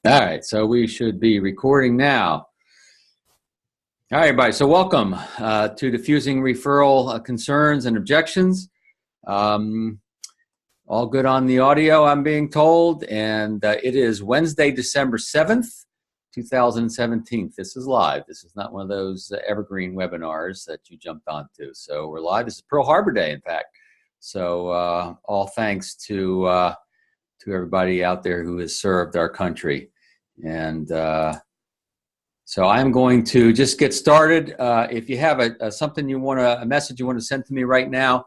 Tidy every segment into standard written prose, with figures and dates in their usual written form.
All right, so we should be recording now. All right, everybody, so welcome to Defusing Referral Concerns and Objections. All good on the audio, I'm being told, and it is Wednesday, December 7th, 2017. This is live. This is not one of those evergreen webinars that you jumped onto. So we're live. This is Pearl Harbor Day, in fact. So all thanks to everybody out there who has served our country. And so I'm going to just get started. If you have something you want a message you want to send to me right now,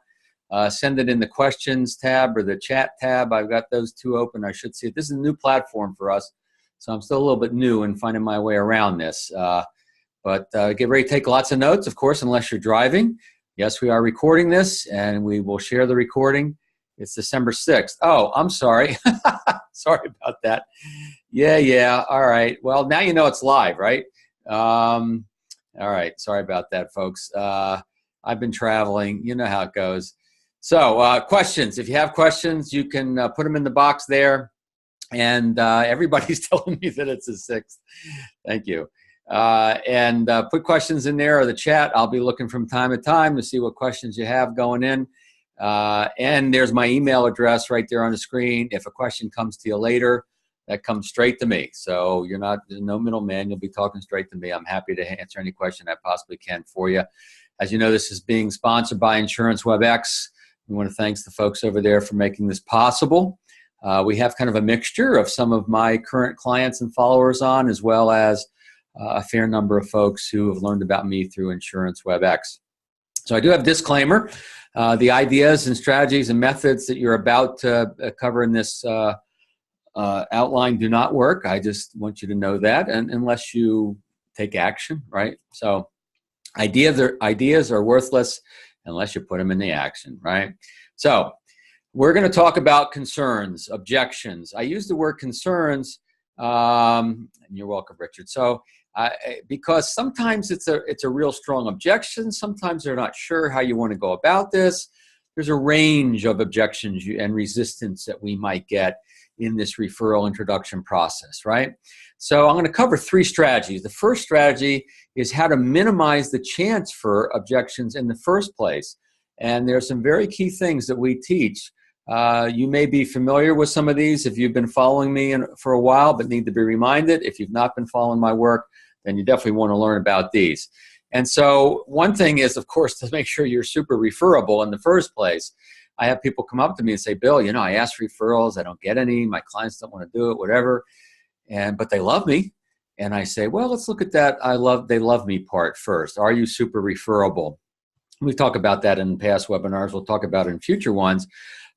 send it in the questions tab or the chat tab. I've got those two open. I should see it. This is a new platform for us, so I'm still a little bit new in finding my way around this. But get ready to take lots of notes, of course, unless you're driving. Yes, we are recording this, and we will share the recording. It's December 6th. Oh, I'm sorry. Sorry about that. Yeah. All right. Well, now you know it's live, right? All right. Sorry about that, folks. I've been traveling. You know how it goes. So questions. If you have questions, you can put them in the box there. And everybody's telling me that it's the 6th. Thank you. And put questions in there or the chat. I'll be looking from time to time to see what questions you have going in. And there's my email address right there on the screen. If a question comes to you later, that comes straight to me. So there's no middleman. You'll be talking straight to me. I'm happy to answer any question I possibly can for you. As you know, this is being sponsored by Insurance WebX. We want to thank the folks over there for making this possible. We have kind of a mixture of some of my current clients and followers on, as well as a fair number of folks who have learned about me through Insurance WebX. So I do have a disclaimer. The ideas and strategies and methods that you're about to cover in this outline do not work. I just want you to know that, and unless you take action, right? So ideas are worthless unless you put them into action, right? So we're going to talk about concerns, objections. I use the word concerns, and you're welcome, Richard. So because sometimes it's a real strong objection. Sometimes they're not sure how you want to go about this. There's a range of objections and resistance that we might get in this referral introduction process, right? So I'm going to cover 3 strategies. The first strategy is how to minimize the chance for objections in the first place. And there's some very key things that we teach. You may be familiar with some of these if you've been following me for a while, but need to be reminded. If you've not been following my work, then you definitely want to learn about these. And so one thing is, of course, to make sure you're super referable in the first place. I have people come up to me and say, Bill, I ask referrals. I don't get any. My clients don't want to do it, whatever. But they love me. And I say, well, let's look at that they love me part first. Are you super referable? We talk about that in past webinars. We'll talk about it in future ones.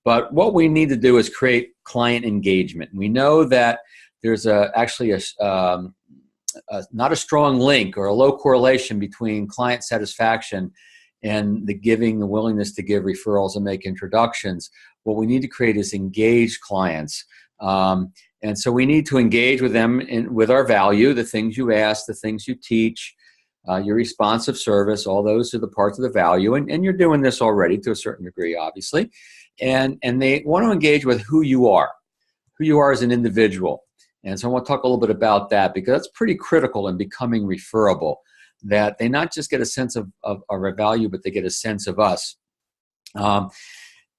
But what we need to do is create client engagement. We know that there's actually not a strong link or a low correlation between client satisfaction and the willingness to give referrals and make introductions. What we need to create is engaged clients. And so we need to engage with them with our value, the things you ask, the things you teach, your responsive service. All those are the parts of the value. And you're doing this already to a certain degree, obviously. And they want to engage with who you are as an individual. And so I want to talk a little bit about that, because that's pretty critical in becoming referable, that they not just get a sense of our value, but they get a sense of us. Then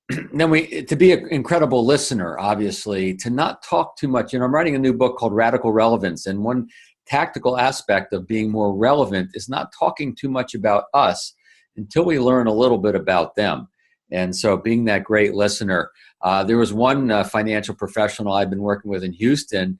to be an incredible listener, obviously, to not talk too much. I'm writing a new book called Radical Relevance, and one tactical aspect of being more relevant is not talking too much about us until we learn a little bit about them. And so being that great listener. There was one financial professional I've been working with in Houston.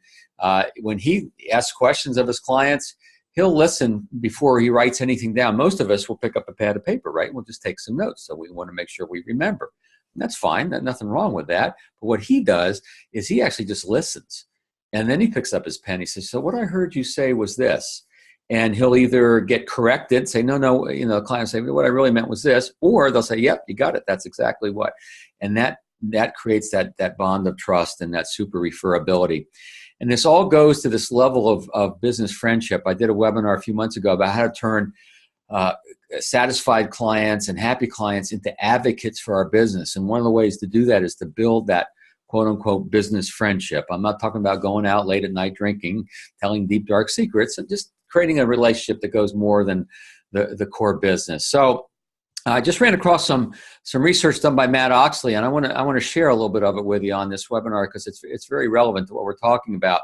When he asks questions of his clients, he'll listen before he writes anything down. Most of us will pick up a pad of paper, right? We'll just take some notes. So we want to make sure we remember. And that's fine. There's nothing wrong with that. But what he does is he actually just listens. And then he picks up his pen. He says, so what I heard you say was this. And he'll either get corrected, say, no, the client will say, what I really meant was this. Or they'll say, yep, you got it. That's exactly what. And that creates that bond of trust and that super referability. And this all goes to this level of business friendship. I did a webinar a few months ago about how to turn satisfied clients and happy clients into advocates for our business. And one of the ways to do that is to build that quote unquote business friendship. I'm not talking about going out late at night drinking, telling deep, dark secrets, and just creating a relationship that goes more than the core business. So I just ran across some research done by Matt Oxley, and I want to share a little bit of it with you on this webinar because it's very relevant to what we're talking about.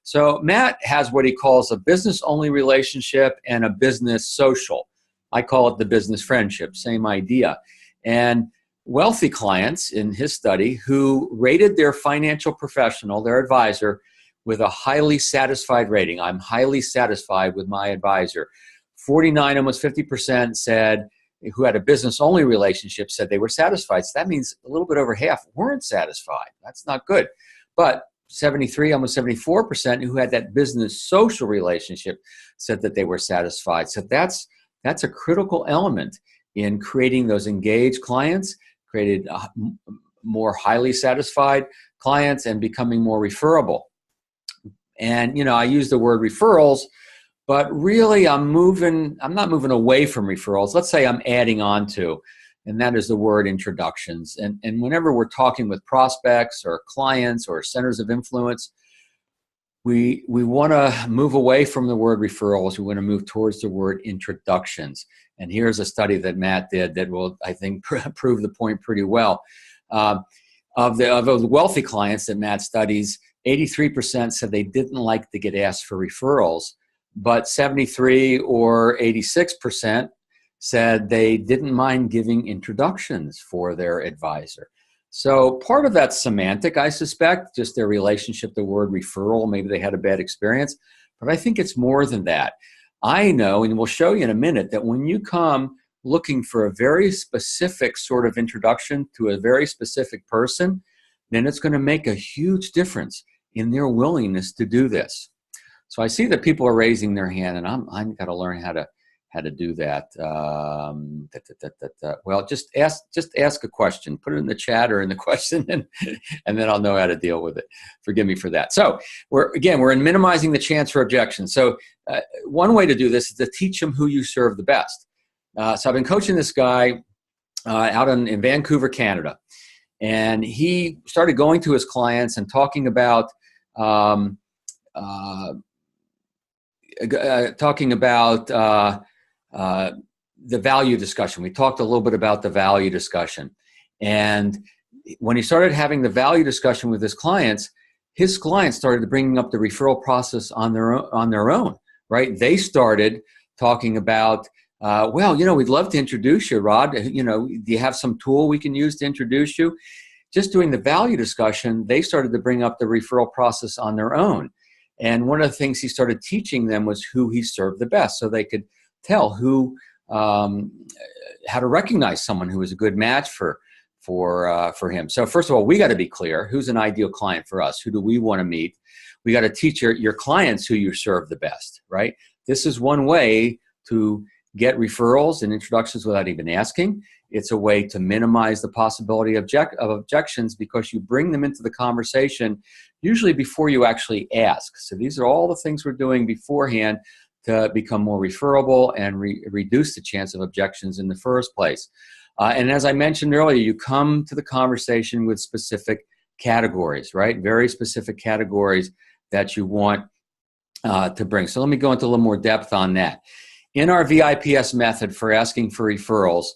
So Matt has what he calls a business-only relationship and a business social. I call it the business friendship, same idea. And wealthy clients in his study who rated their financial professional, their advisor, with a highly satisfied rating. I'm highly satisfied with my advisor. 49, almost 50% said, who had a business-only relationship, said they were satisfied. So that means a little bit over half weren't satisfied. That's not good. But 73, almost 74% who had that business social relationship said that they were satisfied. So that's a critical element in creating those engaged clients, created more highly satisfied clients, and becoming more referable. And, I use the word referrals, but really I'm not moving away from referrals. Let's say I'm adding on to, and that is the word introductions. And whenever we're talking with prospects or clients or centers of influence, we want to move away from the word referrals. We want to move towards the word introductions. And here's a study that Matt did that will, I think, prove the point pretty well. Of the wealthy clients that Matt studies, 83% said they didn't like to get asked for referrals, but 73 or 86% said they didn't mind giving introductions for their advisor. So part of that's semantic, I suspect, just their relationship, the word referral, maybe they had a bad experience, but I think it's more than that. I know, and we'll show you in a minute, that when you come looking for a very specific sort of introduction to a very specific person, then it's going to make a huge difference in their willingness to do this. So I see that people are raising their hand, and I'm got to learn how to do that. Well, just ask a question. Put it in the chat or in the question, and then I'll know how to deal with it. Forgive me for that. So we're in minimizing the chance for objections. So one way to do this is to teach them who you serve the best. So I've been coaching this guy out in Vancouver, Canada, and he started going to his clients and talking about the value discussion. We talked a little bit about the value discussion. And when he started having the value discussion with his clients started bringing up the referral process on their own, right? They started talking about, we'd love to introduce you, Rod. Do you have some tool we can use to introduce you? Just doing the value discussion, they started to bring up the referral process on their own. And one of the things he started teaching them was who he served the best, so they could tell how to recognize someone who was a good match for him. So first of all, we got to be clear who's an ideal client for us. Who do we want to meet? We got to teach your clients who you serve the best, right? This is one way to get referrals and introductions without even asking. It's a way to minimize the possibility of objections because you bring them into the conversation usually before you actually ask. So these are all the things we're doing beforehand to become more referable and reduce the chance of objections in the first place. And as I mentioned earlier, you come to the conversation with specific categories, right? Very specific categories that you want to bring. So let me go into a little more depth on that. In our VIPS method for asking for referrals,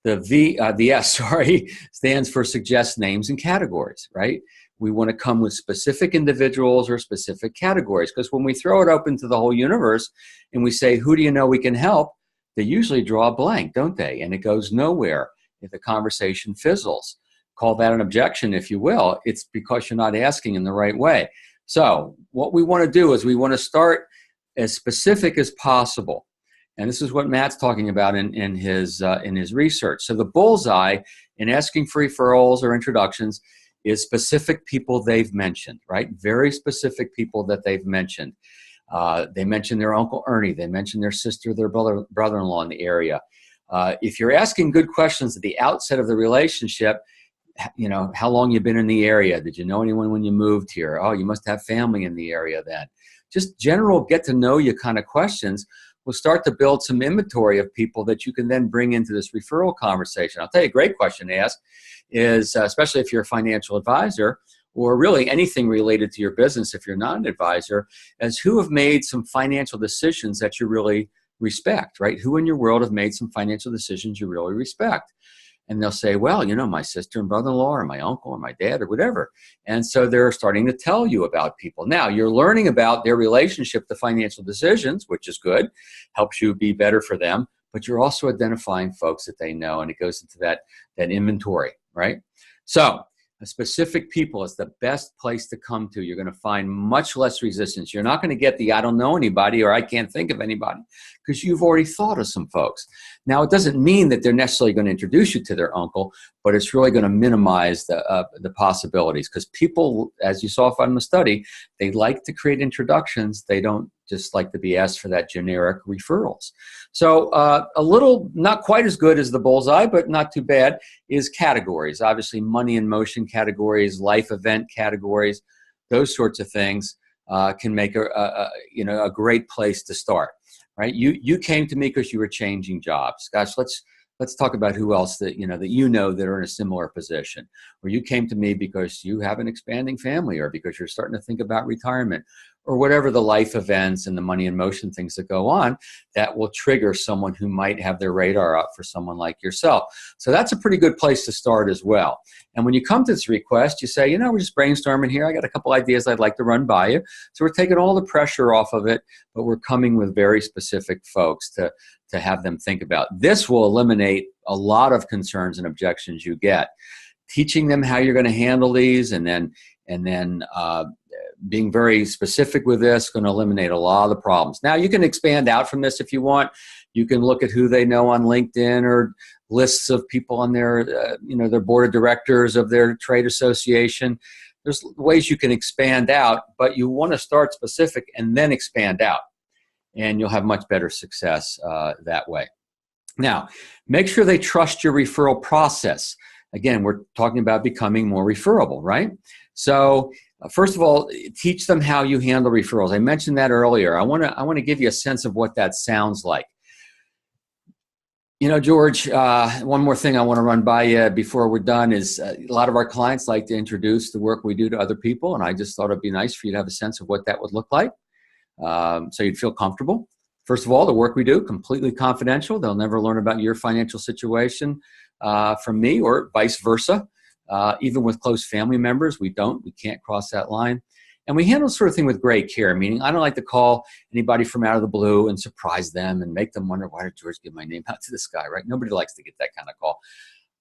the S stands for suggest names and categories, right? We want to come with specific individuals or specific categories, because when we throw it open to the whole universe and we say, who do you know we can help? They usually draw a blank, don't they? And it goes nowhere if the conversation fizzles. Call that an objection, if you will. It's because you're not asking in the right way. So what we want to do is we want to start as specific as possible. And this is what Matt's talking about in his research. So the bullseye in asking for referrals or introductions is specific people they've mentioned, right? Very specific people that they've mentioned. They mentioned their Uncle Ernie. They mentioned their sister, their brother-in-law in the area. If you're asking good questions at the outset of the relationship, how long you've been in the area? Did you know anyone when you moved here? Oh, you must have family in the area then. Just general get to know you kind of questions will start to build some inventory of people that you can then bring into this referral conversation. I'll tell you a great question to ask is, especially if you're a financial advisor, or really anything related to your business if you're not an advisor, as who have made some financial decisions that you really respect, right? Who in your world have made some financial decisions you really respect? And they'll say, well, you know, my sister and brother-in-law or my uncle or my dad or whatever. And so they're starting to tell you about people. Now, you're learning about their relationship to financial decisions, which is good, helps you be better for them, but you're also identifying folks that they know, and it goes into that inventory, right? So a specific people is the best place to come to. You're going to find much less resistance. You're not going to get the I don't know anybody or I can't think of anybody, because you've already thought of some folks. Now, it doesn't mean that they're necessarily going to introduce you to their uncle, but it's really going to minimize the possibilities, because people, as you saw from the study, they like to create introductions. They don't just like to be asked for that generic referrals. So a little, not quite as good as the bullseye, but not too bad, is categories. Obviously, money in motion categories, life event categories, those sorts of things can make a great place to start. Right? You came to me because you were changing jobs. Gosh, let's talk about who else that you know that are in a similar position. Or you came to me because you have an expanding family, or because you're starting to think about retirement, or whatever the life events and the money in motion things that go on that will trigger someone who might have their radar up for someone like yourself. So that's a pretty good place to start as well. And when you come to this request, you say, we're just brainstorming here. I got a couple ideas I'd like to run by you. So we're taking all the pressure off of it, but we're coming with very specific folks to have them think about. This will eliminate a lot of concerns and objections you get. Teaching them how you're going to handle these, and then being very specific with this, going to eliminate a lot of the problems. Now, you can expand out from this if you want. You can look at who they know on LinkedIn, or lists of people on their board of directors of their trade association. There's ways you can expand out, but you want to start specific and then expand out, and you'll have much better success that way. Now, make sure they trust your referral process. Again, we're talking about becoming more referable, right? So first of all, teach them how you handle referrals. I mentioned that earlier. I want to give you a sense of what that sounds like. George, one more thing I want to run by you before we're done is a lot of our clients like to introduce the work we do to other people, and I just thought it'd be nice for you to have a sense of what that would look like, so you'd feel comfortable. First of all, the work we do, completely confidential. They'll never learn about your financial situation from me, or vice versa. Even with close family members, we can't cross that line. And we handle sort of thing with great care, meaning I don't like to call anybody from out of the blue and surprise them and make them wonder, why did George give my name out to this guy, right? Nobody likes to get that kind of call.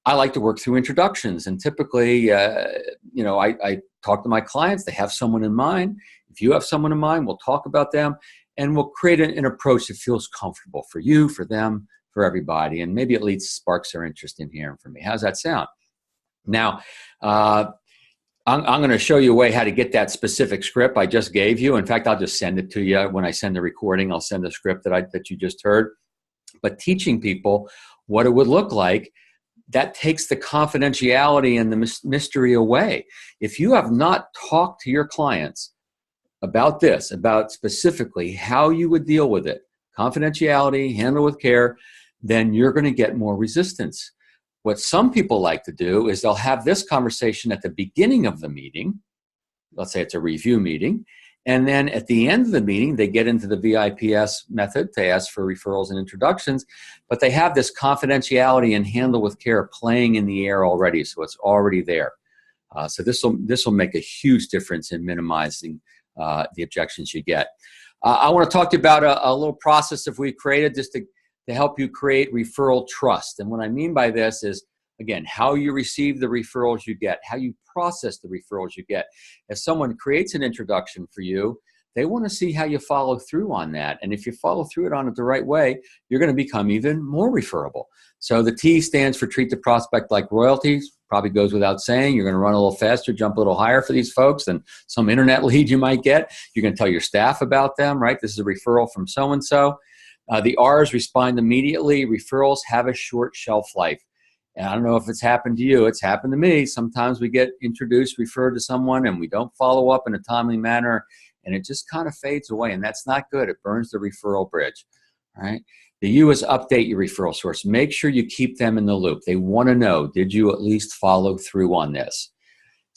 I like to work through introductions, and typically, I talk to my clients. They have someone in mind. If you have someone in mind, we'll talk about them, and we'll create an approach that feels comfortable for you, for them, for everybody, and maybe at least sparks their interest in hearing from me. How's that sound? Now, I'm going to show you a way how to get that specific script I just gave you. In fact, I'll just send it to you. When I send the recording, I'll send the script that you just heard. But teaching people what it would look like, that takes the confidentiality and the mystery away. If you have not talked to your clients about this, about specifically how you would deal with it, confidentiality, handle with care, then you're going to get more resistance. What some people like to do is they'll have this conversation at the beginning of the meeting. Let's say it's a review meeting. And then at the end of the meeting, they get into the VIPS method to ask for referrals and introductions. But they have this confidentiality and handle with care playing in the air already. So it's already there. So this will make a huge difference in minimizing the objections you get. I want to talk to you about a little process that we created just to help you create referral trust. And what I mean by this is, again, how you receive the referrals you get, how you process the referrals you get. If someone creates an introduction for you, they want to see how you follow through on that. And if you follow through it on it the right way, you're going to become even more referable. So the T stands for treat the prospect like royalties. Probably goes without saying. You're going to run a little faster, jump a little higher for these folks than some internet lead you might get. You're going to tell your staff about them, right? This is a referral from so-and-so. The R's, respond immediately. Referrals have a short shelf life. And I don't know if it's happened to you. It's happened to me. Sometimes we get introduced, referred to someone, and we don't follow up in a timely manner, and it just kind of fades away, and that's not good. It burns the referral bridge, all right? The U is update your referral source. Make sure you keep them in the loop. They want to know, did you at least follow through on this?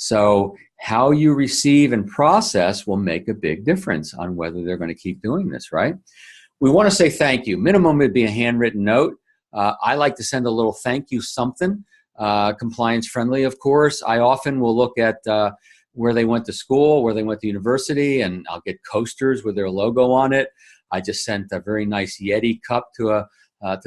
So how you receive and process will make a big difference on whether they're going to keep doing this, right? We want to say thank you. Minimum would be a handwritten note. I like to send a little thank you something, compliance friendly, of course. I often will look at where they went to school, where they went to university, and I'll get coasters with their logo on it. I just sent a very nice Yeti cup to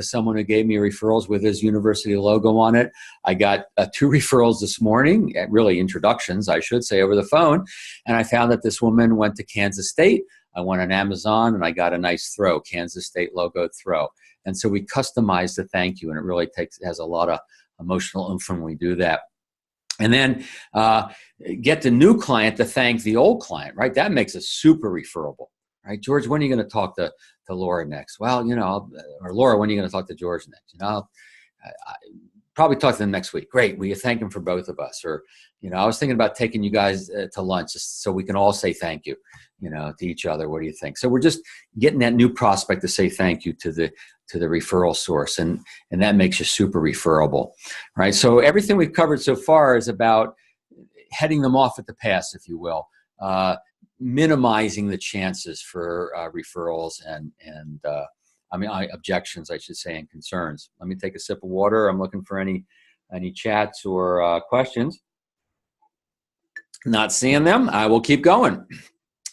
someone who gave me referrals with his university logo on it. I got 2 referrals this morning, really introductions, I should say, over the phone. And I found that this woman went to Kansas State. I went on Amazon and I got a nice throw, Kansas State logo throw. And so we customized the thank you, and it really has a lot of emotional oomph when we do that. And then get the new client to thank the old client, right? That makes it super referable, right? George, when are you going to talk to Laura next? Well, or Laura, when are you going to talk to George next? I'll probably talk to them next week. Great. Will you thank them for both of us? Or, I was thinking about taking you guys to lunch just so we can all say thank you, to each other. What do you think? So we're just getting that new prospect to say thank you to the referral source. And that makes you super referable, right? So everything we've covered so far is about heading them off at the pass, if you will, minimizing the chances for referrals and objections, I should say, and concerns. Let me take a sip of water. I'm looking for any chats or questions. Not seeing them. I will keep going.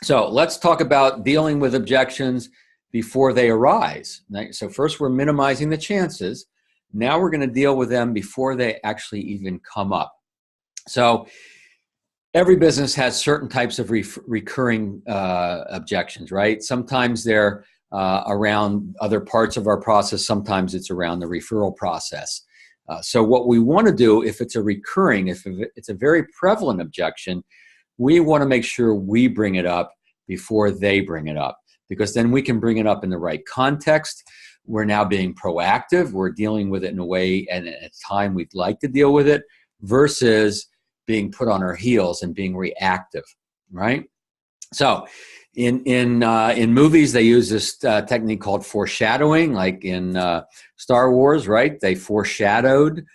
So let's talk about dealing with objections before they arise. So first we're minimizing the chances. Now we're going to deal with them before they actually even come up. So every business has certain types of recurring objections, right? Sometimes they're around other parts of our process. Sometimes it's around the referral process. So what we want to do, if it's a very prevalent objection, we want to make sure we bring it up before they bring it up, because then we can bring it up in the right context. We're now being proactive. We're dealing with it in a way and at a time we'd like to deal with it, versus being put on our heels and being reactive, right? So in movies, they use this technique called foreshadowing, like in Star Wars, right? They foreshadowed,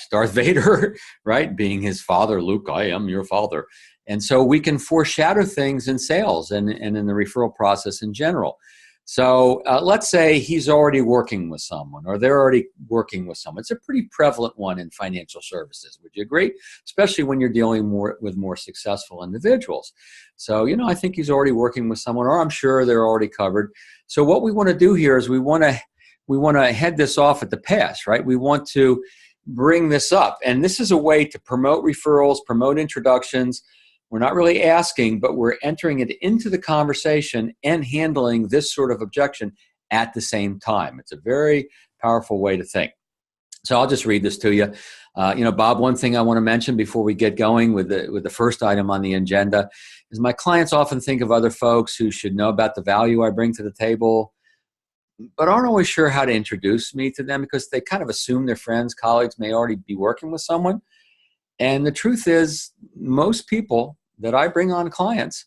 Darth Vader, right? Being his father, Luke, I am your father. And so we can foreshadow things in sales and in the referral process in general. So let's say he's already working with someone, or they're already working with someone. It's a pretty prevalent one in financial services. Would you agree? Especially when you're dealing with more successful individuals. So, I think he's already working with someone, or I'm sure they're already covered. So what we want to do here is we want to head this off at the pass, right? We want to bring this up. And this is a way to promote referrals, promote introductions. We're not really asking, but we're entering it into the conversation and handling this sort of objection at the same time. It's a very powerful way to think. So I'll just read this to you. Bob, one thing I want to mention before we get going with the first item on the agenda is my clients often think of other folks who should know about the value I bring to the table, but aren't always sure how to introduce me to them, because they kind of assume their friends, colleagues may already be working with someone. And the truth is, most people that I bring on clients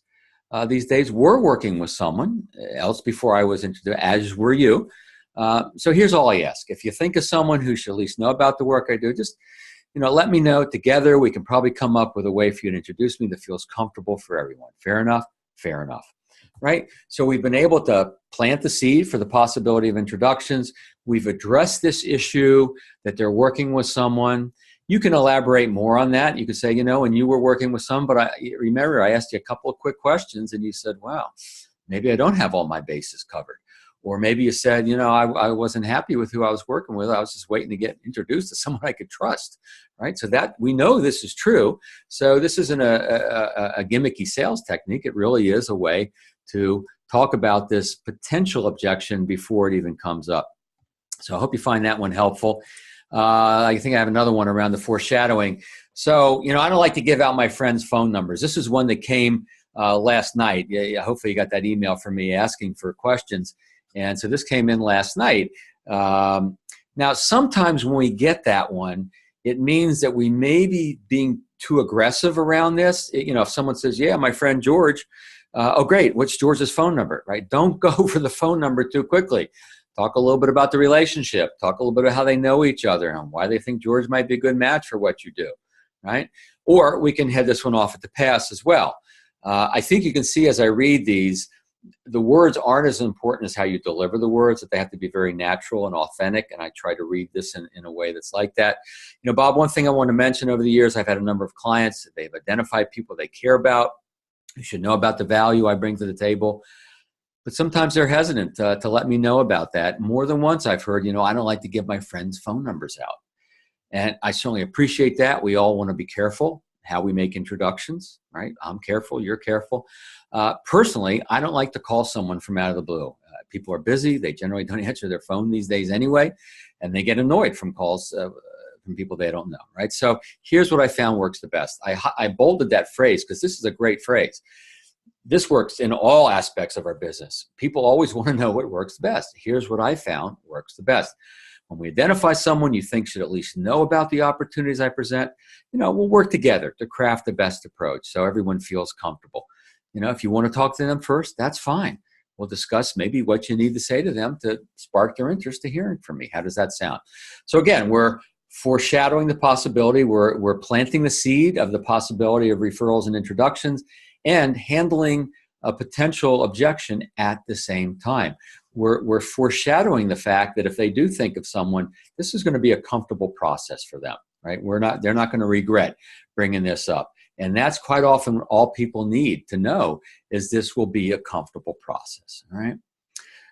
these days were working with someone else before I was introduced, as were you. So here's all I ask. If you think of someone who should at least know about the work I do, just let me know. Together, we can probably come up with a way for you to introduce me that feels comfortable for everyone. Fair enough? Fair enough. Right? So we've been able to plant the seed for the possibility of introductions. We've addressed this issue that they're working with someone. You can elaborate more on that. You could say, when you were working with some, but I asked you a couple of quick questions and you said, wow, maybe I don't have all my bases covered. Or maybe you said, I wasn't happy with who I was working with. I was just waiting to get introduced to someone I could trust, right? So that we know this is true. So this isn't a gimmicky sales technique. It really is a way to talk about this potential objection before it even comes up. So I hope you find that one helpful. I think I have another one around the foreshadowing. So, I don't like to give out my friends' phone numbers. This is one that came last night. Hopefully you got that email from me asking for questions. And so this came in last night. Now, sometimes when we get that one, it means that we may be being too aggressive around this. If someone says, yeah, my friend George, oh, great, what's George's phone number, right? Don't go for the phone number too quickly. talk a little bit about the relationship, talk a little bit about how they know each other and why they think George might be a good match for what you do, right? Or we can head this one off at the pass as well. I think you can see as I read these, the words aren't as important as how you deliver the words, that they have to be very natural and authentic, and I try to read this in a way that's like that. You know, Bob, one thing I want to mention over the years, I've had a number of clients, they've identified people they care about, who should know about the value I bring to the table, but sometimes they're hesitant to let me know about that. More than once I've heard, you know, I don't like to give my friends' phone numbers out. And I certainly appreciate that. We all want to be careful how we make introductions, right? I'm careful, you're careful. Personally, I don't like to call someone from out of the blue. People are busy. They generally don't answer their phone these days anyway, and they get annoyed from calls from people they don't know, right? So here's what I found works the best. I bolded that phrase because this is a great phrase. This works in all aspects of our business. People always want to know what works best. Here's what I found works the best. When we identify someone you think should at least know about the opportunities I present, you know, we'll work together to craft the best approach so everyone feels comfortable. You know, if you want to talk to them first, that's fine. We'll discuss maybe what you need to say to them to spark their interest to hearing from me. How does that sound? So again, we're foreshadowing the possibility. We're planting the seed of the possibility of referrals and introductions and handling a potential objection at the same time. We're foreshadowing the fact that if they do think of someone, this is going to be a comfortable process for them, right? They're not going to regret bringing this up. And that's quite often all people need to know is this will be a comfortable process, all right?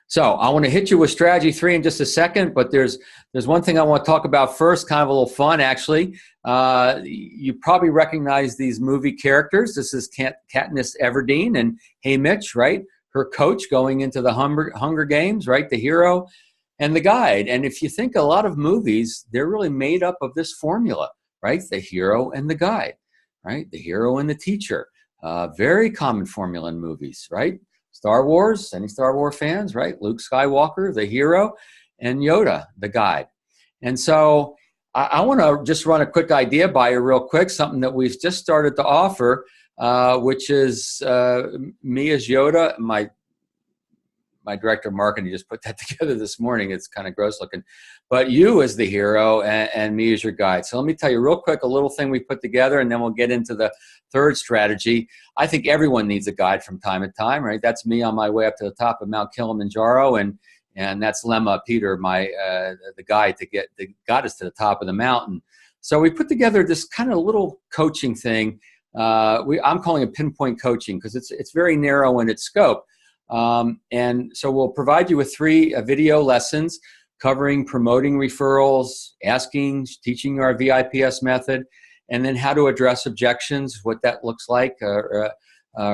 So I want to hit you with strategy 3 in just a second, but there's one thing I want to talk about first, kind of a little fun actually. You probably recognize these movie characters. This is Katniss Everdeen and Hey Mitch, right? Her coach going into the Hunger Games, right? The hero and the guide. And if you think a lot of movies, they're really made up of this formula, right? The hero and the guide, right? The hero and the teacher. Very common formula in movies, right? Star Wars, any Star Wars fans, right? Luke Skywalker, the hero, and Yoda, the guide. And so I want to just run a quick idea by you real quick, something that we've just started to offer, which is me as Yoda. My director of marketing just put that together this morning. It's kind of gross looking. But you as the hero and me as your guide. So let me tell you real quick a little thing we put together, and then we'll get into the third strategy. I think everyone needs a guide from time to time, right? That's me on my way up to the top of Mount Kilimanjaro, and that's Lemma Peter, the guide that got us to the top of the mountain. So we put together this kind of little coaching thing. I'm calling it pinpoint coaching because it's very narrow in its scope. And so we'll provide you with 3 video lessons covering promoting referrals, teaching our VIPS method, and then how to address objections, what that looks like,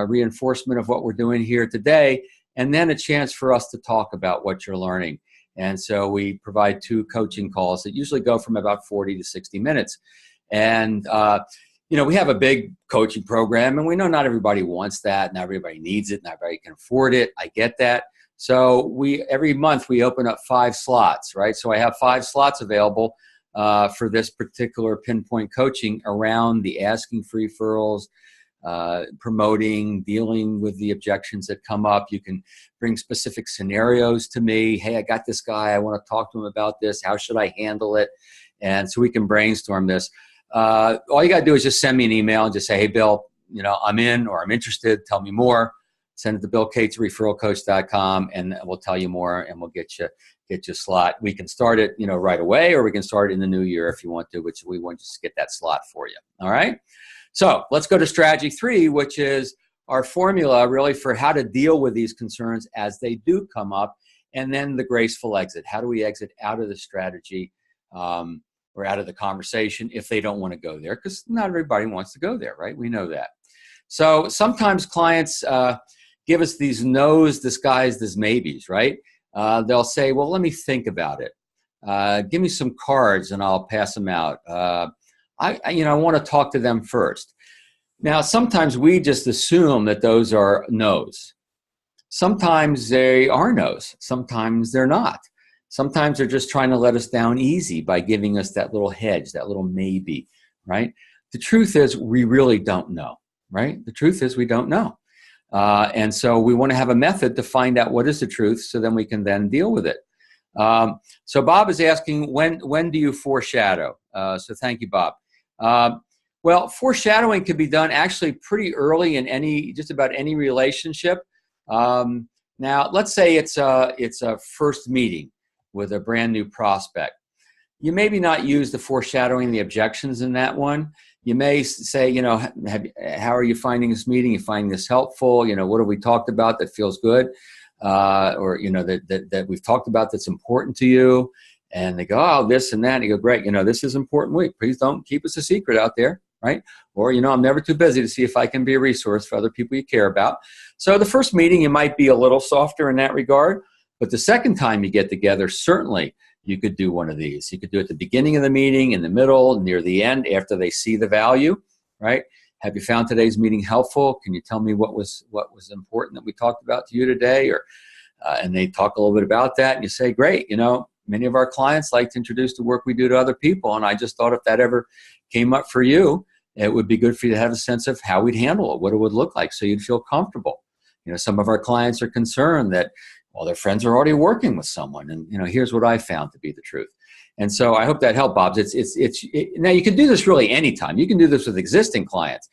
reinforcement of what we're doing here today, and then a chance for us to talk about what you're learning. And so we provide 2 coaching calls that usually go from about 40 to 60 minutes. And you know, we have a big coaching program, and we know not everybody wants that, not everybody needs it, not everybody can afford it. I get that. So every month we open up 5 slots, right? So I have 5 slots available for this particular pinpoint coaching around the asking for referrals, promoting, dealing with the objections that come up. You can bring specific scenarios to me. Hey, I got this guy. I want to talk to him about this. How should I handle it? And so we can brainstorm this. All you got to do is just send me an email and just say, hey, Bill, you know, I'm in or I'm interested. Tell me more. Send it to BillCates@referralcoach.com, and we'll tell you more, and we'll get you a slot. We can start it, you know, right away, or we can start it in the new year if you want to, which we want to just get that slot for you. All right. So let's go to strategy 3, which is our formula really for how to deal with these concerns as they do come up, and then the graceful exit. How do we exit out of the strategy or out of the conversation if they don't want to go there? Because not everybody wants to go there, right? We know that. So sometimes clients give us these no's disguised as maybes, right? They'll say, well, let me think about it. Give me some cards and I'll pass them out. I want to talk to them first. Now, sometimes we just assume that those are no's. Sometimes they are no's. Sometimes they're not. Sometimes they're just trying to let us down easy by giving us that little hedge, that little maybe, right? The truth is we really don't know, right? The truth is we don't know. And so we want to have a method to find out what is the truth so then we can then deal with it. So Bob is asking, when do you foreshadow? So thank you, Bob. Well, foreshadowing can be done actually pretty early in just about any relationship. Now, let's say it's a first meeting with a brand new prospect. You maybe not use the foreshadowing, the objections in that one. You may say, how are you finding this meeting? You finding this helpful? What have we talked about that feels good? Or that we've talked about that's important to you. And they go, oh, this and that. And you go, great, this is important week. Please don't keep us a secret out there, right? Or, I'm never too busy to see if I can be a resource for other people you care about. So the first meeting, you might be a little softer in that regard. But the second time you get together, certainly you could do one of these. You could do it at the beginning of the meeting, in the middle, near the end, after they see the value, right? Have you found today's meeting helpful? Can you tell me what was important that we talked about to you today? Or and they talk a little bit about that, and you say, great, many of our clients like to introduce the work we do to other people, and I just thought if that ever came up for you, it would be good for you to have a sense of how we'd handle it, what it would look like, so you'd feel comfortable. Some of our clients are concerned that, well, their friends are already working with someone, and here's what I found to be the truth. And so I hope that helped, Bob. Now you can do this really anytime. You can do this with existing clients.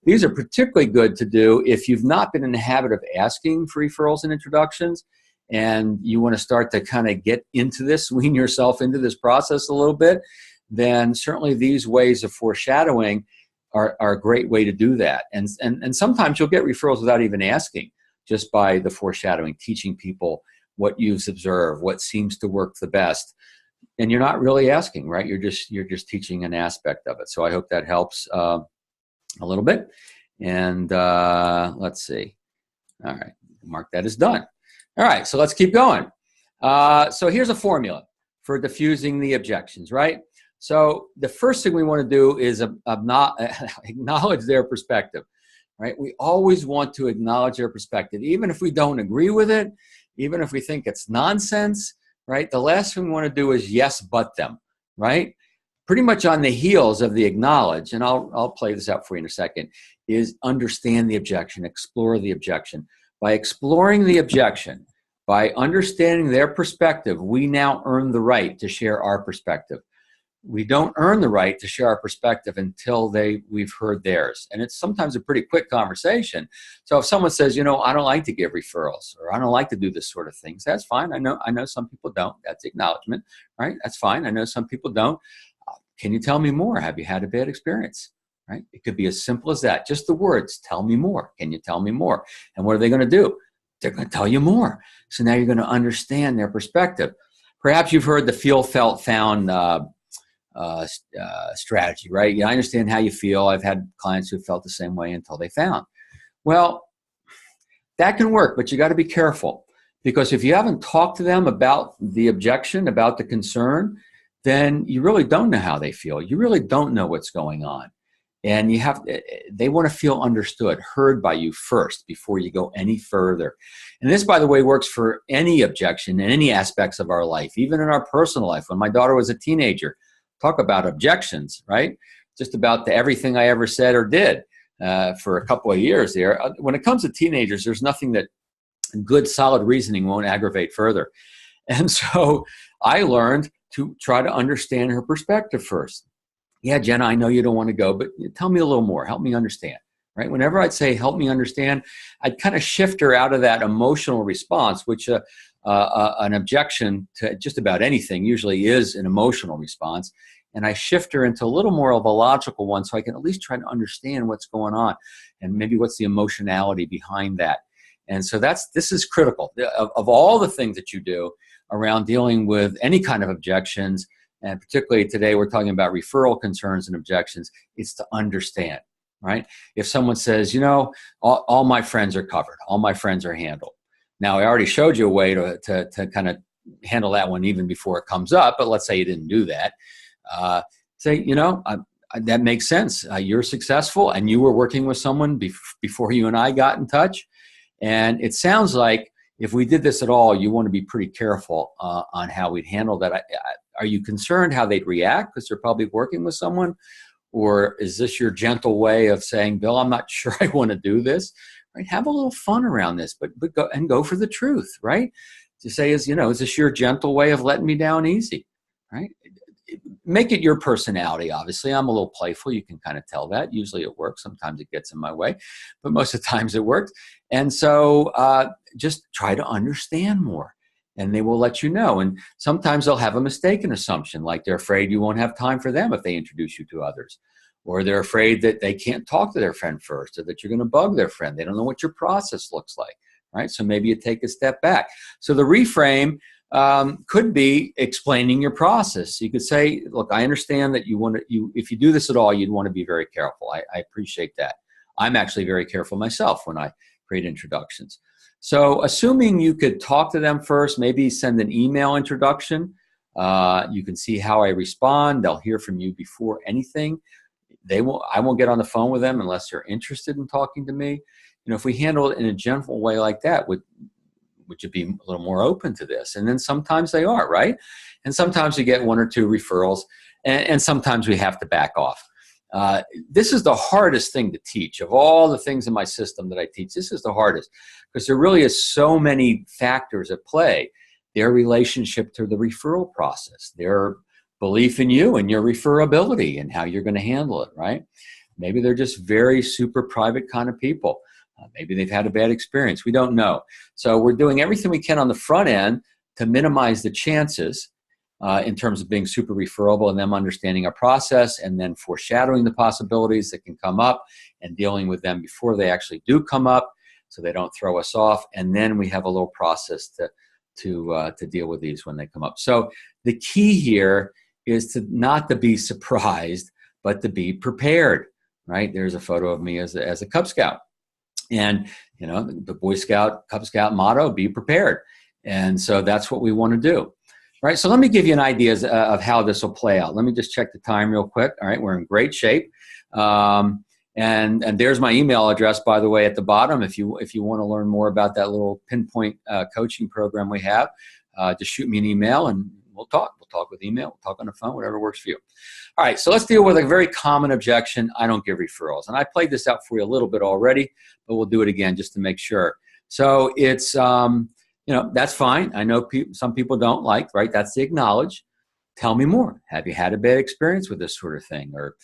These are particularly good to do if you've not been in the habit of asking for referrals and introductions, and you want to start to kind of get into this, wean yourself into this process a little bit. Then certainly these ways of foreshadowing are a great way to do that. And sometimes you'll get referrals without even asking, just by the foreshadowing, teaching people what you've observed, what seems to work the best. And you're not really asking, right? You're just teaching an aspect of it. So I hope that helps a little bit. And let's see. All right, mark that as done. All right, so let's keep going. So here's a formula for diffusing the objections, right? So the first thing we want to do is acknowledge their perspective, right? We always want to acknowledge their perspective, even if we don't agree with it, even if we think it's nonsense, right? The last thing we want to do is yes, but them, right? Pretty much on the heels of the acknowledge, and I'll play this out for you in a second, is understand the objection, explore the objection. By exploring the objection, by understanding their perspective, we now earn the right to share our perspective. We don't earn the right to share our perspective until we've heard theirs. And it's sometimes a pretty quick conversation. So if someone says, I don't like to give referrals, or I don't like to do this sort of things, that's fine. I know some people don't. That's acknowledgement, right? That's fine. I know some people don't. Can you tell me more? Have you had a bad experience? Right? It could be as simple as that. Just the words, tell me more. Can you tell me more? And what are they going to do? They're going to tell you more. So now you're going to understand their perspective. Perhaps you've heard the feel, felt, found strategy, right? Yeah, I understand how you feel. I've had clients who felt the same way until they found. Well, that can work, but you got to be careful, because if you haven't talked to them about the objection, about the concern, then you really don't know how they feel. You really don't know what's going on. And they want to feel understood, heard by you first before you go any further. And this, by the way, works for any objection in any aspects of our life, even in our personal life. When my daughter was a teenager, talk about objections, right? Just about everything I ever said or did for a couple of years there. When it comes to teenagers, there's nothing that good, solid reasoning won't aggravate further. And so I learned to try to understand her perspective first. Yeah, Jenna, I know you don't want to go, but tell me a little more. Help me understand, right? Whenever I'd say, help me understand, I'd kind of shift her out of that emotional response, which an objection to just about anything usually is an emotional response. And I shift her into a little more of a logical one, so I can at least try to understand what's going on and maybe what's the emotionality behind that. And so this is critical. Of all the things that you do around dealing with any kind of objections, and particularly today we're talking about referral concerns and objections, it's to understand, right? If someone says, all my friends are covered, all my friends are handled. Now, I already showed you a way to kind of handle that one even before it comes up, but let's say you didn't do that. Say, that makes sense. You're successful and you were working with someone before you and I got in touch. And it sounds like if we did this at all, you want to be pretty careful on how we'd handle that. Are you concerned how they'd react because they're probably working with someone? Or is this your gentle way of saying, Bill, I'm not sure I want to do this? Right? Have a little fun around this, but go for the truth, right? to say is, is this your gentle way of letting me down easy, right? Make it your personality. Obviously, I'm a little playful. You can kind of tell that. Usually it works. Sometimes it gets in my way, but most of the times it works. And so just try to understand more, and they will let you know. And sometimes they'll have a mistaken assumption, like they're afraid you won't have time for them if they introduce you to others, or they're afraid that they can't talk to their friend first, or that you're going to bug their friend. They don't know what your process looks like, right? So maybe you take a step back. So the reframe could be explaining your process. You could say, look, I understand that if you do this at all, you'd want to be very careful. I appreciate that. I'm actually very careful myself when I create introductions. So assuming you could talk to them first, maybe send an email introduction. You can see how I respond. They'll hear from you before anything. I won't get on the phone with them unless they're interested in talking to me. If we handle it in a gentle way like that, would you be a little more open to this? And then sometimes they are, right? And sometimes you get one or two referrals, and sometimes we have to back off. This is the hardest thing to teach. Of all the things in my system that I teach, this is the hardest, because there really is so many factors at play. Their relationship to the referral process, their belief in you and your referability and how you're going to handle it, right? Maybe they're just very super private kind of people. Maybe they've had a bad experience. We don't know. So we're doing everything we can on the front end to minimize the chances in terms of being super referable and them understanding our process, and then foreshadowing the possibilities that can come up and dealing with them before they actually do come up so they don't throw us off. And then we have a little process to deal with these when they come up. So the key here is not to be surprised, but to be prepared, right? There's a photo of me as a Cub Scout. And, the Boy Scout, Cub Scout motto, be prepared. And so that's what we want to do. Right, so let me give you an idea of how this will play out. Let me just check the time real quick. All right, we're in great shape. And there's my email address, by the way, at the bottom. If you want to learn more about that little pinpoint coaching program we have, just shoot me an email and we'll talk. We'll talk with email, we'll talk on the phone, whatever works for you. All right, so let's deal with a very common objection. I don't give referrals. And I played this out for you a little bit already, but we'll do it again just to make sure. So it's, that's fine. I know some people don't like, right? That's the acknowledge. Tell me more. Have you had a bad experience with this sort of thing? Or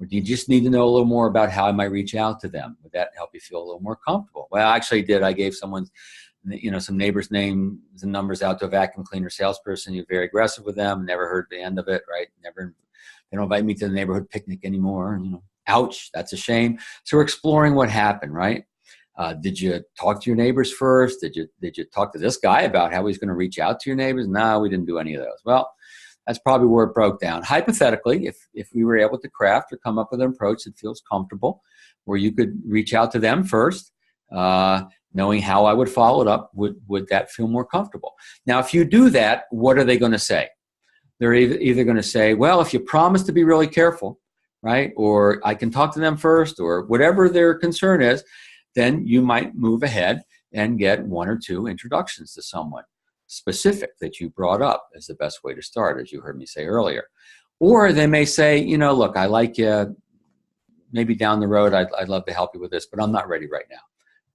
do you just need to know a little more about how I might reach out to them? Would that help you feel a little more comfortable? Well, I actually did. I gave someone, some neighbor's names and numbers out to a vacuum cleaner salesperson. You're very aggressive with them. Never heard the end of it, right? They don't invite me to the neighborhood picnic anymore. Ouch, that's a shame. So we're exploring what happened, right? Did you talk to your neighbors first? Did you talk to this guy about how he's going to reach out to your neighbors? No, we didn't do any of those. Well, that's probably where it broke down. Hypothetically, if we were able to craft or come up with an approach that feels comfortable, where you could reach out to them first, knowing how I would follow it up, would that feel more comfortable? Now, if you do that, what are they going to say? They're either going to say, well, if you promise to be really careful, right, or I can talk to them first, or whatever their concern is, then you might move ahead and get one or two introductions to someone specific that you brought up as the best way to start, as you heard me say earlier. Or they may say, look, I like you. Maybe down the road, I'd love to help you with this, but I'm not ready right now.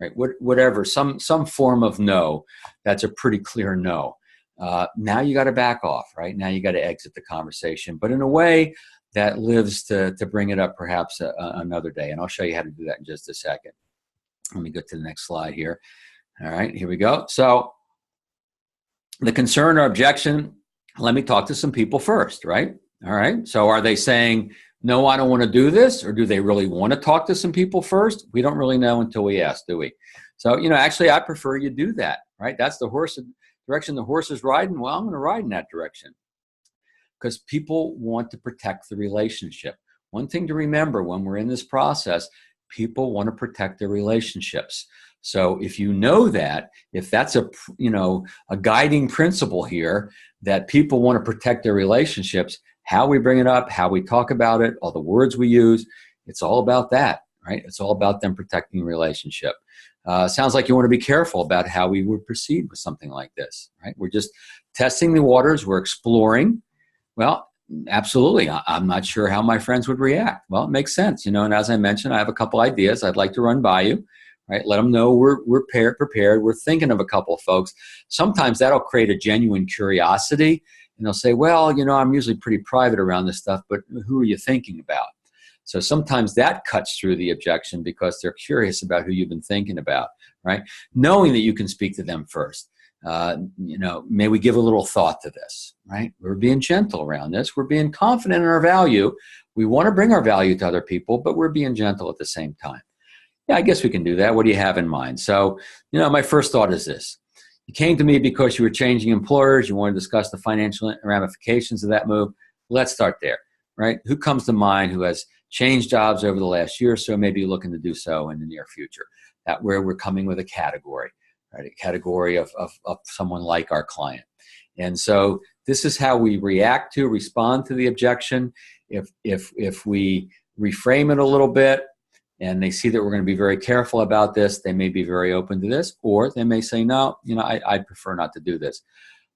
Right? Whatever, some form of no, that's a pretty clear no. Now you got to back off, right? Now you got to exit the conversation, but in a way that lives to bring it up perhaps another day. And I'll show you how to do that in just a second. Let me go to the next slide here. All right, here we go. So the concern or objection, let me talk to some people first, right? All right, so are they saying, no, I don't want to do this, or do they really want to talk to some people first? We don't really know until we ask, do we? So, actually, I prefer you do that, right? That's the direction the horse is riding. Well, I'm going to ride in that direction because people want to protect the relationship. One thing to remember when we're in this process, people want to protect their relationships. So if you know that, if that's a guiding principle here, that people want to protect their relationships, how we bring it up, how we talk about it, all the words we use, it's all about that, right? It's all about them protecting the relationship. Sounds like you want to be careful about how we would proceed with something like this, right? We're just testing the waters. We're exploring. Well, absolutely. I'm not sure how my friends would react. Well, it makes sense, and as I mentioned, I have a couple ideas I'd like to run by you, right? Let them know we're prepared. We're thinking of a couple of folks. Sometimes that'll create a genuine curiosity, and they'll say, well, I'm usually pretty private around this stuff, but who are you thinking about? So sometimes that cuts through the objection because they're curious about who you've been thinking about, right? Knowing that you can speak to them first. May we give a little thought to this, right? We're being gentle around this. We're being confident in our value. We want to bring our value to other people, but we're being gentle at the same time. Yeah, I guess we can do that. What do you have in mind? So, my first thought is this. You came to me because you were changing employers. You want to discuss the financial ramifications of that move. Let's start there, right? Who comes to mind who has changed jobs over the last year or so, maybe looking to do so in the near future? That where we're coming with a category, right? A category of someone like our client. And so this is how we respond to the objection. If we reframe it a little bit and they see that we're going to be very careful about this, they may be very open to this, or they may say, no, I'd prefer not to do this.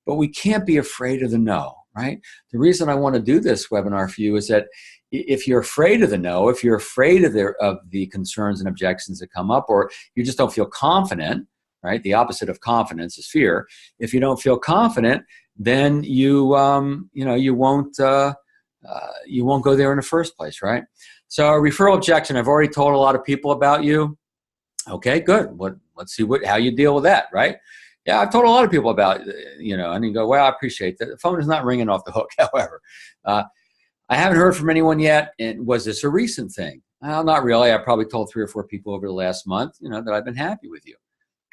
But we can't be afraid of the no, right? The reason I want to do this webinar for you is that if you're afraid of the no, if you're afraid of the concerns and objections that come up, or you just don't feel confident, right? The opposite of confidence is fear. If you don't feel confident, then you won't go there in the first place, right? So a referral objection, I've already told a lot of people about you. Okay, good. Let's see how you deal with that, right? Yeah, I've told a lot of people about, and you go, well, I appreciate that. The phone is not ringing off the hook, however. I haven't heard from anyone yet. And was this a recent thing? Well, not really. I probably told 3 or 4 people over the last month, that I've been happy with you.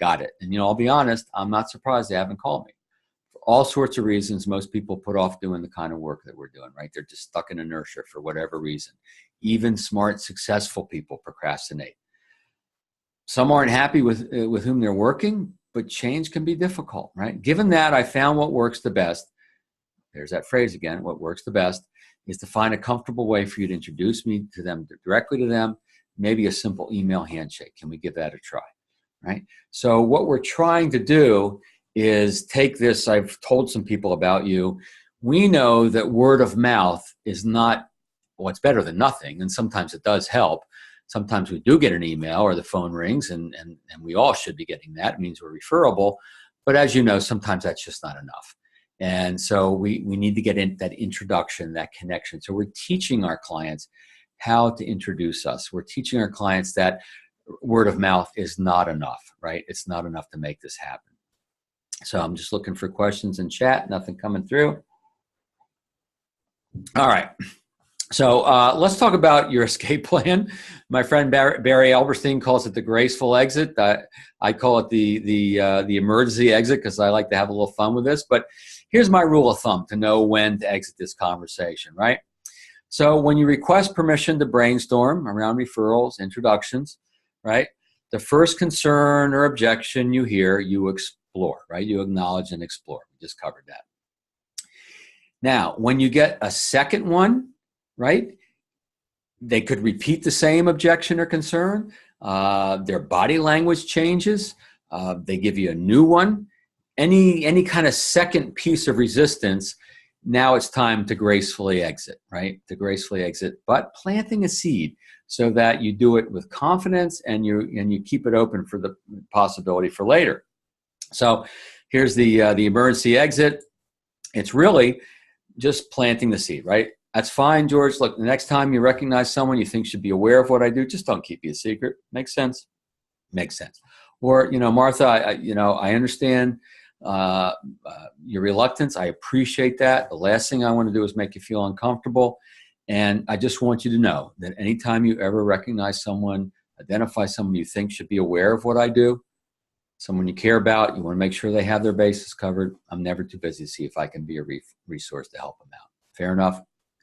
Got it. And, I'll be honest, I'm not surprised they haven't called me. For all sorts of reasons, most people put off doing the kind of work that we're doing, right? They're just stuck in inertia for whatever reason. Even smart, successful people procrastinate. Some aren't happy with whom they're working, but change can be difficult, right? Given that, I found what works the best. There's that phrase again, what works the best is to find a comfortable way for you to introduce me to them, directly to them, maybe a simple email handshake. Can we give that a try, right? So what we're trying to do is take this, I've told some people about you. We know that word of mouth is not, well, it's better than nothing, and sometimes it does help. Sometimes we do get an email or the phone rings, and we all should be getting that. It means we're referable. But as you know, sometimes that's just not enough. And so we need to get in that introduction, that connection. So we're teaching our clients how to introduce us. We're teaching our clients that word of mouth is not enough, right? It's not enough to make this happen. So I'm just looking for questions in chat, nothing coming through. All right. So let's talk about your escape plan. My friend Barry Elberstein calls it the graceful exit. I call it the emergency exit because I like to have a little fun with this. But here's my rule of thumb to know when to exit this conversation, right? So when you request permission to brainstorm around referrals, introductions, right? The first concern or objection you hear, you explore, right? You acknowledge and explore. We just covered that. Now, when you get a second one, right? They could repeat the same objection or concern. Their body language changes. They give you a new one. Any kind of second piece of resistance, now it's time to gracefully exit, right? To gracefully exit, but planting a seed so that you do it with confidence and you keep it open for the possibility for later. So here's the emergency exit. It's really just planting the seed, right? That's fine, George. Look, the next time you recognize someone you think should be aware of what I do, just don't keep it a secret. Makes sense? Makes sense. Or, Martha, I understand your reluctance. I appreciate that. The last thing I want to do is make you feel uncomfortable. And I just want you to know that anytime you ever recognize someone, identify someone you think should be aware of what I do, someone you care about, you want to make sure they have their bases covered, I'm never too busy to see if I can be a resource to help them out. Fair enough?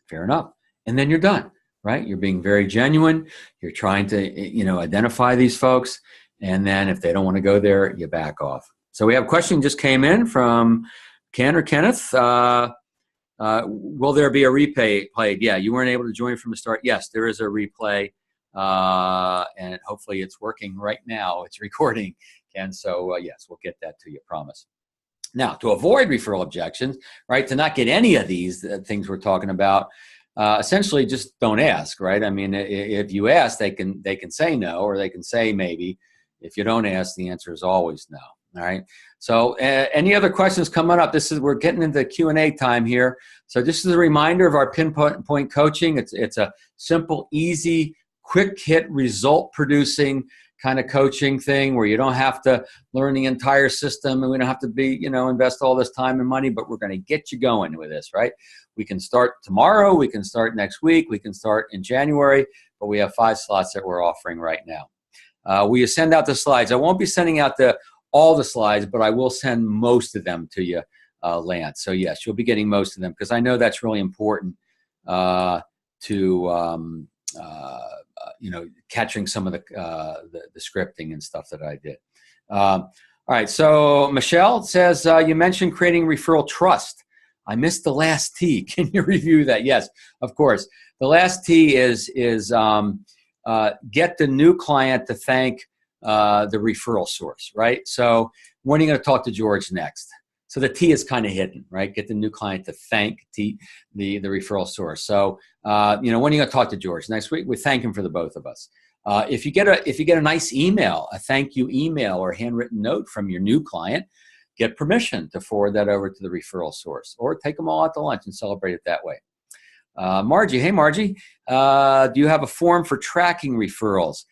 Fair enough. And then you're done, right? You're being very genuine. You're trying to, identify these folks. And then if they don't want to go there, you back off. So we have a question just came in from Ken or Kenneth. Will there be a replay played? Yeah, you weren't able to join from the start. Yes, there is a replay. And hopefully it's working right now. It's recording. Ken, so yes, we'll get that to you, promise. Now, to avoid referral objections, right, to not get any of these things we're talking about, essentially just don't ask, right? I mean, if you ask, they can say no, or they can say maybe. If you don't ask, the answer is always no. All right. So any other questions coming up? We're getting into Q&A time here. So this is a reminder of our pinpoint coaching. It's a simple, easy, quick hit, result producing kind of coaching thing where you don't have to learn the entire system and we don't have to invest all this time and money, but we're going to get you going with this, right? We can start tomorrow. We can start next week. We can start in January, but we have 5 slots that we're offering right now. We send out the slides. I won't be sending out all the slides, but I will send most of them to you, Lance. So yes, you'll be getting most of them because I know that's really important to catching some of the scripting and stuff that I did. All right, so Michelle says, you mentioned creating referral trust. I missed the last T. Can you review that? Yes, of course. The last T is get the new client to thank the referral source, right? So when are you going to talk to George next? So the T is kind of hidden, right? Get the new client to thank the referral source. So when are you going to talk to George next week? We thank him for the both of us. If you get a nice email, a thank you email or handwritten note from your new client, get permission to forward that over to the referral source, or take them all out to lunch and celebrate it that way. Margie, hey Margie, do you have a form for tracking referrals?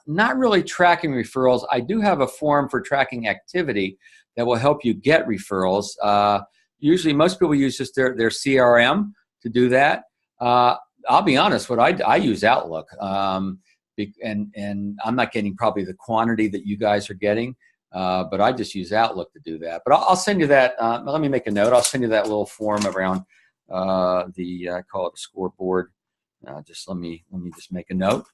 Not really tracking referrals. I do have a form for tracking activity that will help you get referrals. Usually most people use just their CRM to do that. I'll be honest, I use Outlook, and I'm not getting probably the quantity that you guys are getting, but I just use Outlook to do that. But I'll send you that. Let me make a note. I'll send you that little form around I call it a scoreboard. Just let me just make a note.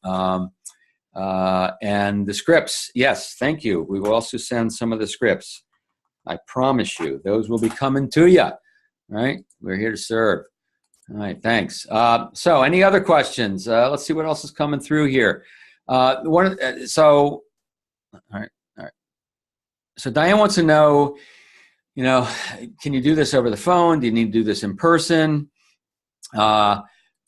And the scripts, yes, thank you. We will also send some of the scripts. I promise you, those will be coming to you. All right, we're here to serve. All right, thanks. So, any other questions? Let's see what else is coming through here. All right. So Diane wants to know, can you do this over the phone? Do you need to do this in person? What's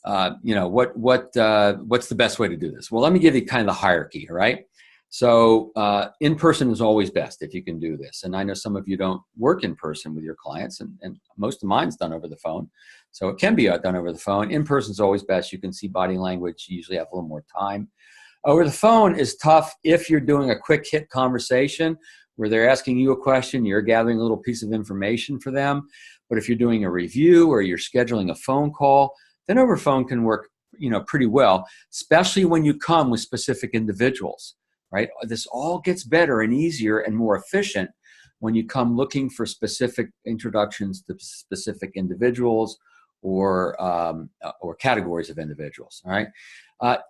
the best way to do this? Well, let me give you kind of the hierarchy, all right? So in person is always best if you can do this. And I know some of you don't work in person with your clients, and most of mine's done over the phone. So it can be done over the phone. In person is always best. You can see body language. You usually have a little more time. Over the phone is tough if you're doing a quick hit conversation where they're asking you a question, you're gathering a little piece of information for them. But if you're doing a review or you're scheduling a phone call, then over phone can work, pretty well, especially when you come with specific individuals, right? This all gets better and easier and more efficient when you come looking for specific introductions to specific individuals or categories of individuals, all right?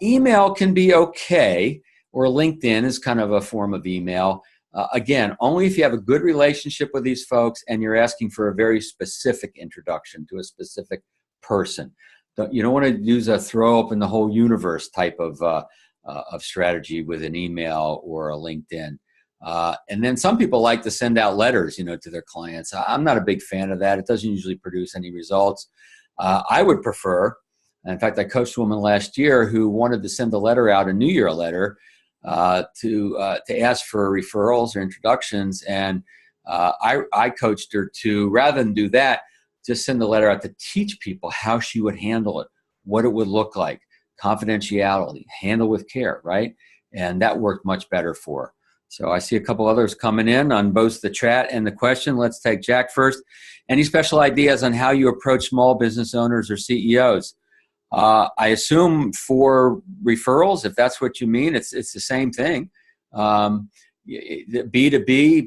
Email can be okay, or LinkedIn is kind of a form of email. Again, only if you have a good relationship with these folks and you're asking for a very specific introduction to a specific person. You don't want to use a throw open the whole universe type of strategy with an email or a LinkedIn. And then some people like to send out letters, to their clients. I'm not a big fan of that. It doesn't usually produce any results. I would prefer, in fact, I coached a woman last year who wanted to send a letter out, a New Year letter, to ask for referrals or introductions. And I coached her to, rather than do that, just send the letter out to teach people how she would handle it, what it would look like, confidentiality, handle with care, right? And that worked much better for her. So I see a couple others coming in on both the chat and the question. Let's take Jack first. Any special ideas on how you approach small business owners or CEOs? I assume for referrals, if that's what you mean, it's the same thing. B2B,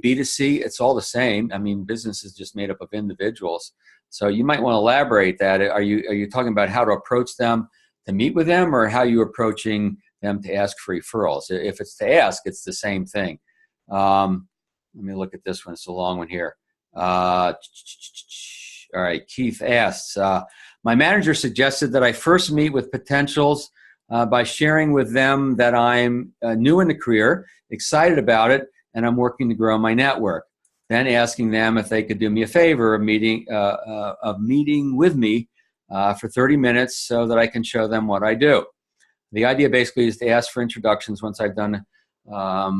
B2C, it's all the same. I mean, business is just made up of individuals. So you might want to elaborate that. Are you talking about how to approach them to meet with them, or how you're approaching them to ask for referrals? If it's to ask, it's the same thing. Let me look at this one. It's a long one here. All right, Keith asks, my manager suggested that I first meet with potentials by sharing with them that I'm new in the career, excited about it, and I'm working to grow my network. Then asking them if they could do me a favor of meeting with me for 30 minutes so that I can show them what I do. The idea basically is to ask for introductions once I've done a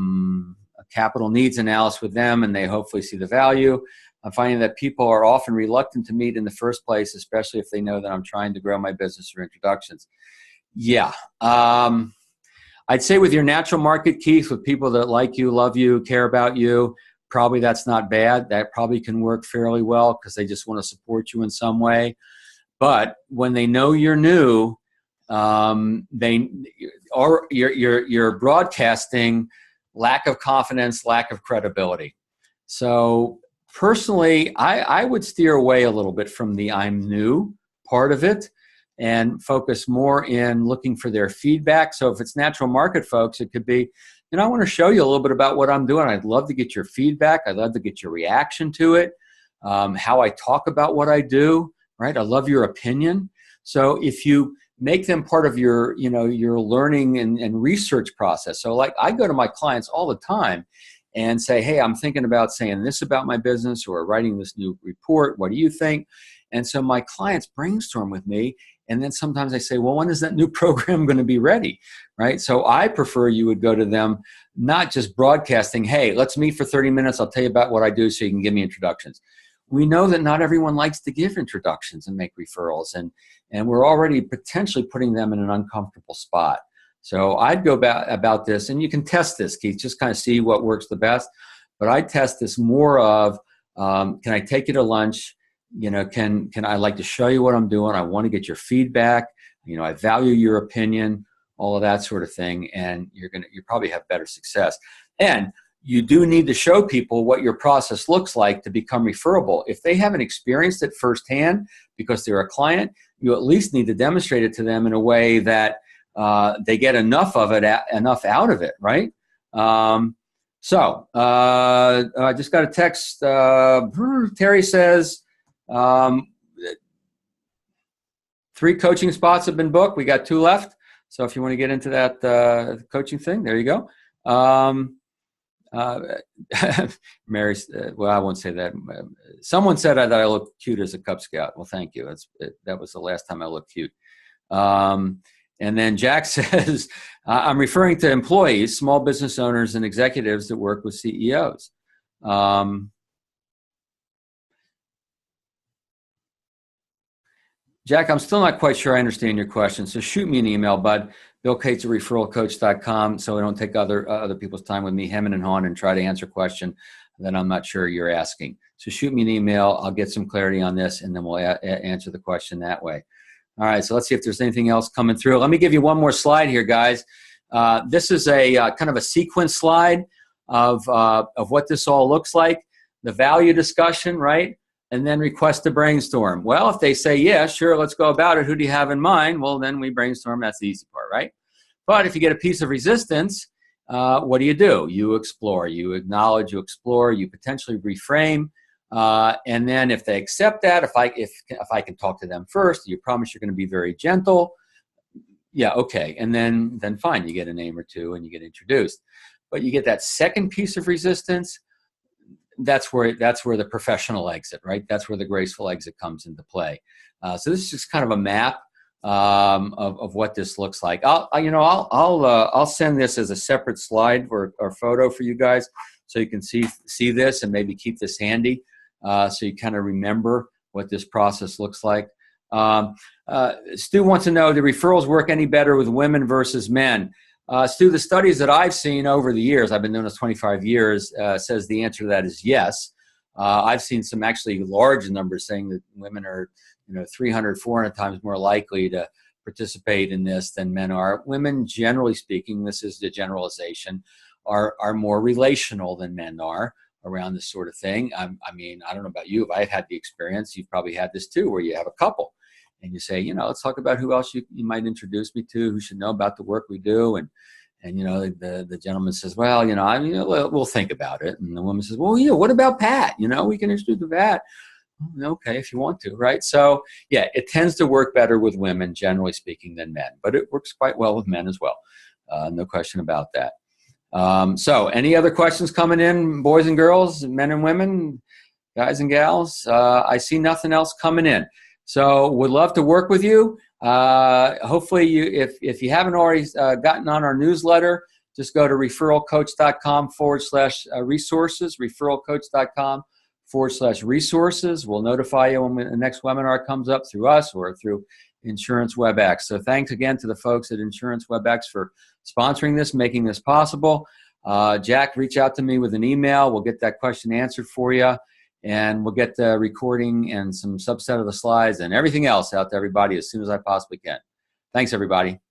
capital needs analysis with them and they hopefully see the value. I'm finding that people are often reluctant to meet in the first place, especially if they know that I'm trying to grow my business through introductions. Yeah. I'd say with your natural market, Keith, with people that like you, love you, care about you, probably that's not bad. That probably can work fairly well because they just want to support you in some way. But when they know you're new, you're broadcasting lack of confidence, lack of credibility. So personally, I would steer away a little bit from the I'm new part of it and focus more in looking for their feedback. So if it's natural market folks, it could be, I want to show you a little bit about what I'm doing. I'd love to get your feedback. I'd love to get your reaction to it, how I talk about what I do, right? I love your opinion. So if you make them part of your, your learning and research process. So like I go to my clients all the time and say, hey, I'm thinking about saying this about my business or writing this new report. What do you think? And so my clients brainstorm with me. And then sometimes I say, well, when is that new program going to be ready? Right? So I prefer you would go to them, not just broadcasting, hey, let's meet for 30 minutes. I'll tell you about what I do so you can give me introductions. We know that not everyone likes to give introductions and make referrals. And we're already potentially putting them in an uncomfortable spot. So I'd go about this, and you can test this, Keith, just kind of see what works the best. But I test this more of, can I take you to lunch? Can I like to show you what I'm doing? I want to get your feedback. I value your opinion, all of that sort of thing. And you probably have better success. And you do need to show people what your process looks like to become referable. If they haven't experienced it firsthand because they're a client, you at least need to demonstrate it to them in a way that they get enough of it, enough out of it, right? I just got a text. Terry says, 3 coaching spots have been booked. We got 2 left. So if you want to get into that coaching thing, there you go. Mary, well, I won't say that. Someone said that I look cute as a Cub Scout. Well, thank you. That was the last time I looked cute. And then Jack says, I'm referring to employees, small business owners, and executives that work with CEOs. Jack, I'm still not quite sure I understand your question, so shoot me an email, bud. BillCates@referralcoach.com, so I don't take other people's time with me hemming and hawing and try to answer a question that I'm not sure you're asking. So shoot me an email. I'll get some clarity on this, and then we'll answer the question that way. All right, so let's see if there's anything else coming through. Let me give you one more slide here, guys. This is a kind of a sequence slide of what this all looks like. The value discussion, right? And then request to brainstorm. Well, if they say, yeah, sure, let's go about it. Who do you have in mind? Well, then we brainstorm. That's the easy part, right? But if you get a piece of resistance, what do? You explore, you acknowledge, you explore, you potentially reframe. And then if they accept that, if I can talk to them first, you promise you're going to be very gentle. Yeah, okay. And then fine, you get a name or two and you get introduced. But you get that second piece of resistance. That's where the professional exit, right? That's where the graceful exit comes into play. So this is just kind of a map of what this looks like. I'll send this as a separate slide or photo for you guys, so you can see this and maybe keep this handy, so you kind of remember what this process looks like. Stu wants to know, do referrals work any better with women versus men? Stu, the studies that I've seen over the years, I've been doing this 25 years, says the answer to that is yes. I've seen some actually large numbers saying that women are 300, 400 times more likely to participate in this than men are. Women, generally speaking, this is the generalization, are more relational than men are around this sort of thing. I mean, I don't know about you, if I've had the experience, you've probably had this too, where you have a couple. And you say, let's talk about who else you might introduce me to, who should know about the work we do. And the gentleman says, well, we'll think about it. And the woman says, well, what about Pat? We can introduce to Pat. Okay, if you want to, right? So, yeah, it tends to work better with women, generally speaking, than men. But it works quite well with men as well. No question about that. So any other questions coming in, boys and girls, men and women, guys and gals? I see nothing else coming in. So would love to work with you. Hopefully, if you haven't already gotten on our newsletter, just go to referralcoach.com/resources, referralcoach.com/resources. We'll notify you when the next webinar comes up through us or through Insurance WebEx. So thanks again to the folks at Insurance WebEx for sponsoring this, making this possible. Jack, reach out to me with an email. We'll get that question answered for you, and we'll get the recording and some subset of the slides and everything else out to everybody as soon as I possibly can. Thanks, everybody.